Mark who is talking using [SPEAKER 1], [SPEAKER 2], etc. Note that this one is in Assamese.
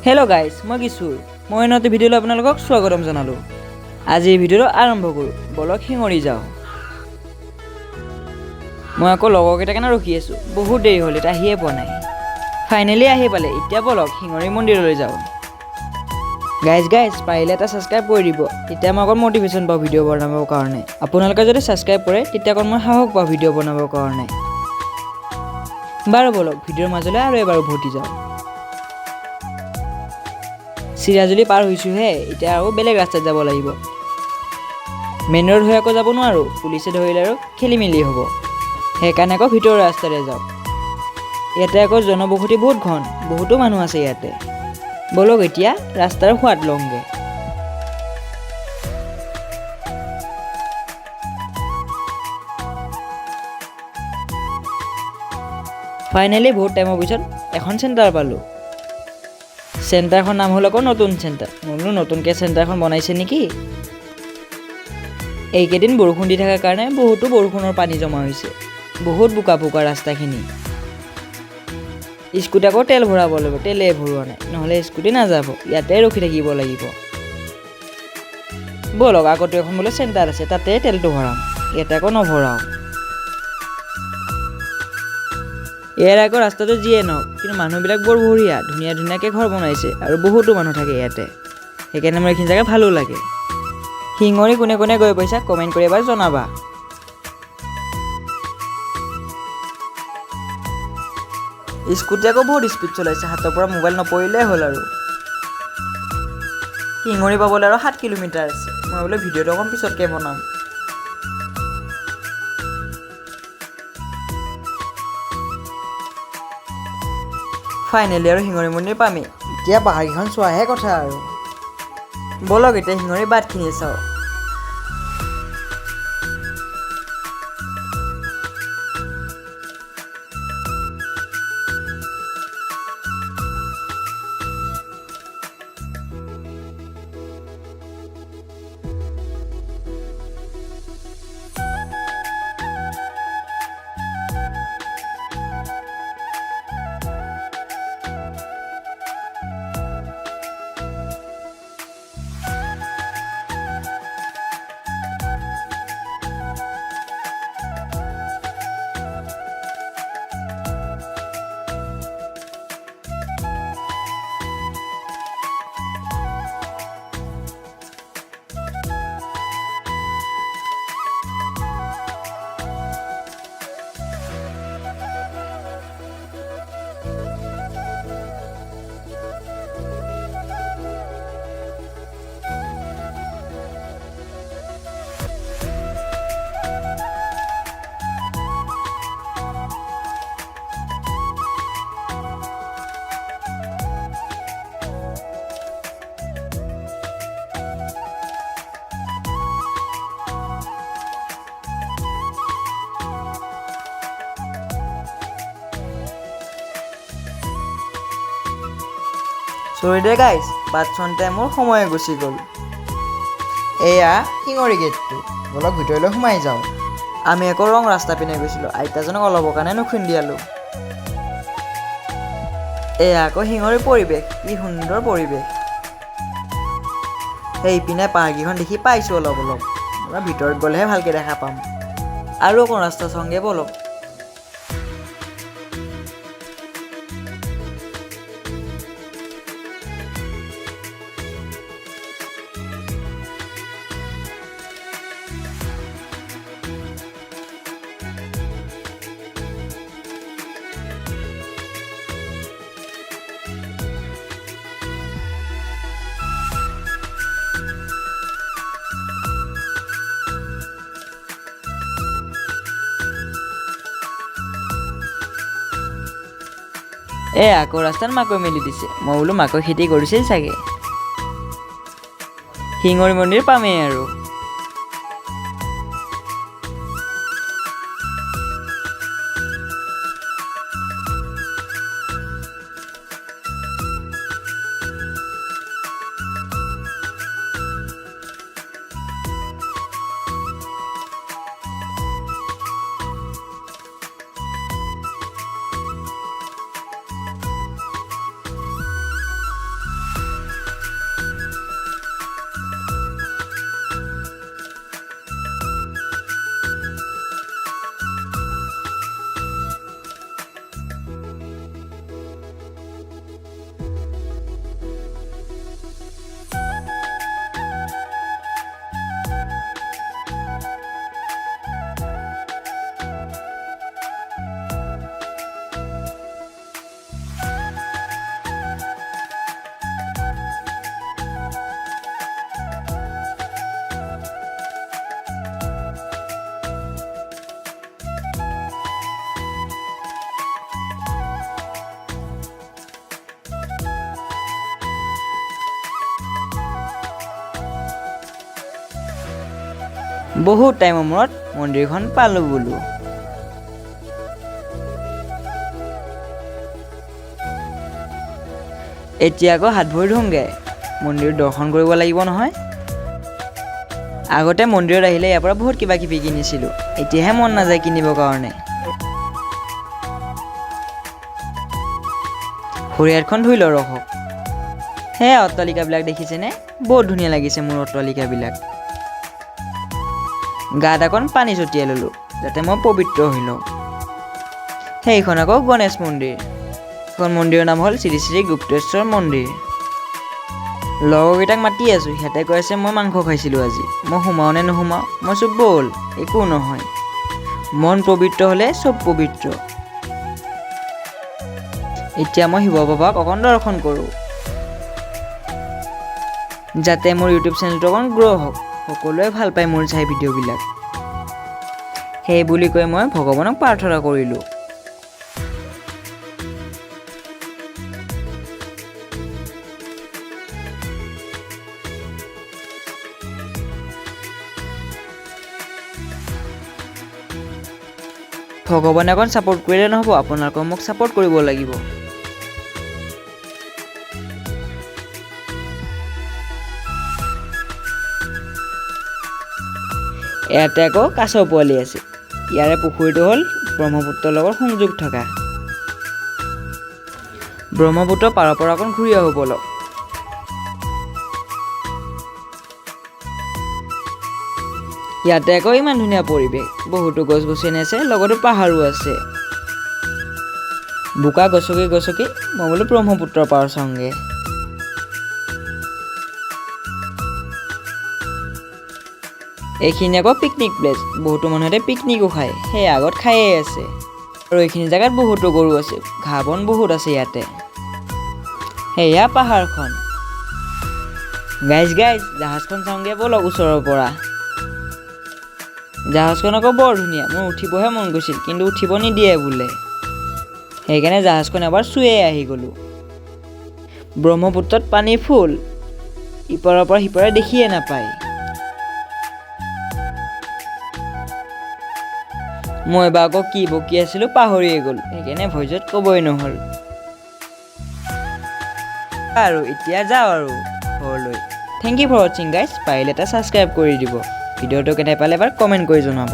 [SPEAKER 1] হেল্ল' গাইজ, মই কিশোৰ। মই নতুন ভিডিঅ'লৈ আপোনালোকক স্বাগতম জনালোঁ। আজি এই ভিডিঅ'টো আৰম্ভ কৰোঁ। বলক শিঙৰি যাওঁ। মই আকৌ লগৰকেইটাৰ কাৰণে ৰখি আছোঁ। বহুত দেৰি হ'ল, এতিয়া আহিয়ে পোৱা নাই। ফাইনেলি আহি পালে। এতিয়া বলক শিঙৰি মন্দিৰলৈ যাওঁ। গাইজ পাৰিলে এটা ছাবস্ক্ৰাইব কৰি দিব। তেতিয়া মই অকণ মটিভেশ্যন পাওঁ ভিডিঅ' বনাবৰ কাৰণে। আপোনালোকে যদি ছাবস্ক্ৰাইব কৰে তেতিয়া অকণ মই সাহস পাওঁ ভিডিঅ' বনাবৰ কাৰণে। বাৰু বলক ভিডিঅ'ৰ মাজলৈ আৰু এবাৰ উভতি যাওঁ। চিৰাজুলি পাৰ হৈছোঁহে, এতিয়া আৰু বেলেগ ৰাস্তাত যাব লাগিব। মেইন ৰোড হৈ আকৌ যাব নোৱাৰোঁ, পুলিচে ধৰিলে আৰু খেলি মেলি হ'ব। সেইকাৰণে আকৌ ভিতৰৰ ৰাস্তাৰে যাওঁ। ইয়াতে আকৌ জনবসতি বহুত ঘন, বহুতো মানুহ আছে ইয়াতে। বলক এতিয়া ৰাস্তাৰ সোৱাদ লওঁগৈ। ফাইনেলি বহুত টাইমৰ পিছত এখন চেণ্টাৰ পালোঁ। চেণ্টাৰখন নাম হ'ল আকৌ নতুন চেণ্টাৰ। মই বোলো নতুনকৈ চেণ্টাৰখন বনাইছে নেকি। এইকেইদিন বৰষুণ দি থকাৰ কাৰণে বহুতো বৰষুণৰ পানী জমা হৈছে। বহুত বোকা ৰাস্তাখিনি। স্কুটি আকৌ তেল ভৰাব লাগিব, তেলে ভৰোৱা নাই, নহ'লে স্কুটি নাযাব। ইয়াতে ৰখি থাকিব লাগিব। ব'লক আগতে এখন বোলে চেণ্টাৰ আছে, তাতে তেলটো ভৰাম। ইয়াতে আকৌ নভৰাওঁ। ইয়াৰ আকৌ ৰাস্তাটো যিয়ে নহওক, কিন্তু মানুহবিলাক বৰ বঢ়িয়া, ধুনীয়া ধুনীয়াকৈ ঘৰ বনাইছে আৰু বহুতো মানুহ থাকে ইয়াতে। সেইকাৰণে মোৰ এইখিনি জেগা ভালো লাগে। শিঙৰি কোনে কোনে গৈ পাইছা কমেণ্ট কৰি এবাৰ জনাবা। স্কুটি আকৌ বহুত স্পীড চলাইছে, হাতৰ পৰা মোবাইল নপৰিলেই হ'ল আৰু। শিঙৰি পাবলৈ আৰু 7 কিলোমিটাৰ আছে। মই বোলে ভিডিঅ'টো অকণ পিছতকৈ বনাম। ফাইনেলি আৰু শিঙৰি মন্দিৰ পামেই। এতিয়া পাহাৰকেইখন চোৱাহে কথা আৰু। বলক এতিয়া শিঙৰি বাটখিনি চাওঁ। চৰি দে গাইজ, বাট চোৱাতে মোৰ সময় গুচি গ'ল। এয়া শিঙৰি গেটটো। বলক ভিতৰলৈ সোমাই যাওঁ। আমি আকৌ ৰং ৰাস্তা পিনে গৈছিলোঁ, আইতাজনক অলপৰ কাৰণে নুখুন্দিয়ালোঁ। এয়া আকৌ শিঙৰিৰ পৰিৱেশ, কি সুন্দৰ পৰিৱেশ। সেইপিনে পাৰ্ককেইখন দেখি পাইছোঁ অলপ অলপ। ভিতৰত গ'লেহে ভালকৈ দেখা পাম। আৰু অকণ ৰাস্তা চাওঁগৈ বলক। আকৌ ৰাস্তাত মাকৈ মেলি দিছে। মই বোলো মাকৈ খেতি কৰিছিল চাগে। শিঙৰি মন্দিৰ পামেই আৰু। বহুত টাইমৰ মূৰত মন্দিৰখন পালোঁ বোলো। এতিয়া আকৌ হাত ভৰি ধুওঁগৈ, মন্দিৰ দৰ্শন কৰিব লাগিব নহয়। আগতে মন্দিৰত আহিলে ইয়াৰ পৰা বহুত কিবা কিবি কিনিছিলোঁ, এতিয়াহে মন নাযায় কিনিবৰ কাৰণে। ভৰি হাতখন ধুই লওঁ ৰখক। সেয়া অট্টালিকাবিলাক দেখিছেনে? বহুত ধুনীয়া লাগিছে মোৰ অট্টালিকাবিলাক। গাত অকণ পানী ছটিয়াই ল'লোঁ যাতে মই পবিত্ৰ হৈ লওঁ। সেইখন আকৌ গণেশ মন্দিৰ। এখন মন্দিৰৰ নাম হ'ল শ্ৰী শ্ৰী গুপ্তেশ্বৰ মন্দিৰ। লগৰকেইটাক মাতি আছোঁ, সিহঁতে কৈ আছে মই মাংস খাইছিলোঁ আজি, মই সোমাওঁ নে নোসোমাওঁ? মই চব ব'ল, একো নহয়, মন পবিত্ৰ হ'লে চব পবিত্ৰ। এতিয়া মই শিৱ বাবাক অকণ দৰ্শন কৰোঁ, যাতে মোৰ ইউটিউব চেনেলটো অকণ গ্ৰ' হওক, সকলোৱে ভাল পায় মোৰ চাই ভিডিঅ'বিলাক। সেই বুলি কৈ মই ভগৱানক প্ৰাৰ্থনা কৰিলোঁ। ভগৱানে অকণ ছাপোৰ্ট কৰিলে নহ'ব, আপোনালোকে মোক ছাপোৰ্ট কৰিব লাগিব। ইয়াতে আকৌ কাছ পোৱালি আছে। ইয়াৰে পুখুৰীটো হ'ল ব্ৰহ্মপুত্ৰৰ লগত সংযোগ থকা। ব্ৰহ্মপুত্ৰ পাৰৰ পৰা অকণ ঘূৰি আহোঁ ব'লক। ইয়াতে আকৌ ইমান ধুনীয়া পৰিৱেশ, বহুতো গছ গছনি আছে, লগতে পাহাৰো আছে। বোকা গছকি গছকি মই বোলো ব্ৰহ্মপুত্ৰৰ পাৰ চাওঁগৈ। এইখিনি আকৌ পিকনিক প্লেচ, বহুতো মানুহে পিকনিকো খায়, সেই আগত খায়েই আছে। আৰু এইখিনি জেগাত বহুতো গৰু আছে, ঘাঁহ বন বহুত আছে ইয়াতে। সেয়া পাহাৰখন। গাইজ জাহাজখন চাওঁগৈ ব'লক ওচৰৰ পৰা। জাহাজখন আকৌ বৰ ধুনীয়া, মোৰ উঠিবহে মন গৈছিল কিন্তু উঠিব নিদিয়ে বোলে, সেইকাৰণে জাহাজখন এবাৰ চুইয়ে আহি গ'লোঁ। ব্ৰহ্মপুত্ৰত পানী ফুল, ইপাৰৰ পৰা সিপাৰে দেখিয়ে নাপায়। মই এবাৰ আকৌ কি বকি আছিলোঁ পাহৰিয়ে গ'ল, সেইকাৰণে ভইচত ক'বই নহ'ল। আৰু এতিয়া যাওঁ আৰু ঘৰলৈ। থেংক ইউ ফৰ ৱাচিং গাইজ। পাৰিলে এটা ছাবস্ক্ৰাইব কৰি দিব। ভিডিঅ'টো কেনে পালে এবাৰ কমেণ্ট কৰি জনাব।